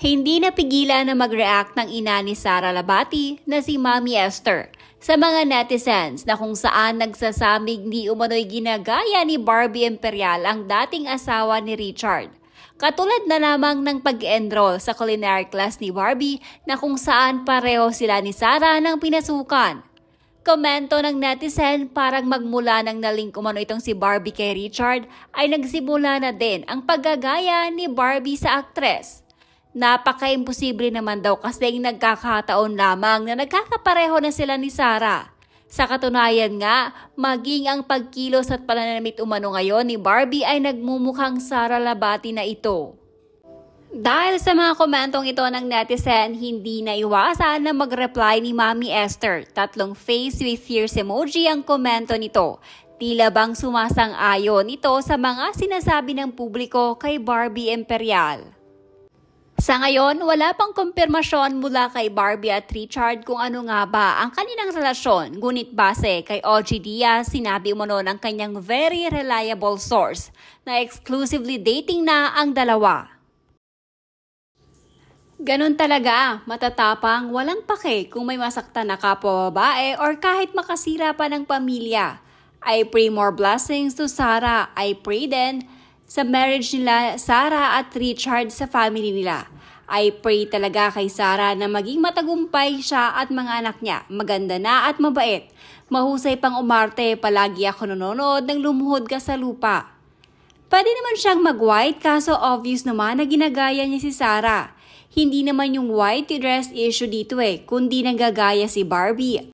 Hindi napigilan na mag-react ng ina ni Sara Labati na si Mami Esther sa mga netizens na kung saan nagsasamig di umano'y ginagaya ni Barbie Imperial ang dating asawa ni Richard. Katulad na lamang ng pag-enroll sa culinary class ni Barbie na kung saan pareho sila ni Sara ng pinasukan. Komento ng netizen parang magmula ng nalink umano itong si Barbie kay Richard ay nagsimula na din ang paggagaya ni Barbie sa aktres. Napaka-imposible naman daw kasing nagkakataon lamang na nagkakapareho na sila ni Sara. Sa katunayan nga, maging ang pagkilos at pananamit umano ngayon ni Barbie ay nagmumukhang Sara Labati na ito. Dahil sa mga komentong ito ng netizen, hindi na iwasan na mag-reply ni Mami Esther. 3 face with tears emoji ang komento nito. Tila bang sumasang-ayon ito sa mga sinasabi ng publiko kay Barbie Imperial. Sa ngayon, wala pang kumpirmasyon mula kay Barbie at Richard kung ano nga ba ang kanilang relasyon. Ngunit base kay OG Diaz, sinabi umano ng kanyang very reliable source na exclusively dating na ang dalawa. Ganon talaga, matatapang, walang pake kung may masaktan na kapwa babae or kahit makasira pa ng pamilya. I pray more blessings to Sara. I pray din sa marriage nila Sara at Richard sa family nila. I pray talaga kay Sara na maging matagumpay siya at mga anak niya. Maganda na at mabait. Mahusay pang umarte, palagi ako nanonood ng Lumuhod Ka sa Lupa. Pwede naman siyang mag-white kaso obvious naman na ginagaya niya si Sara. Hindi naman yung white dress issue dito kundi nanggagaya si Barbie.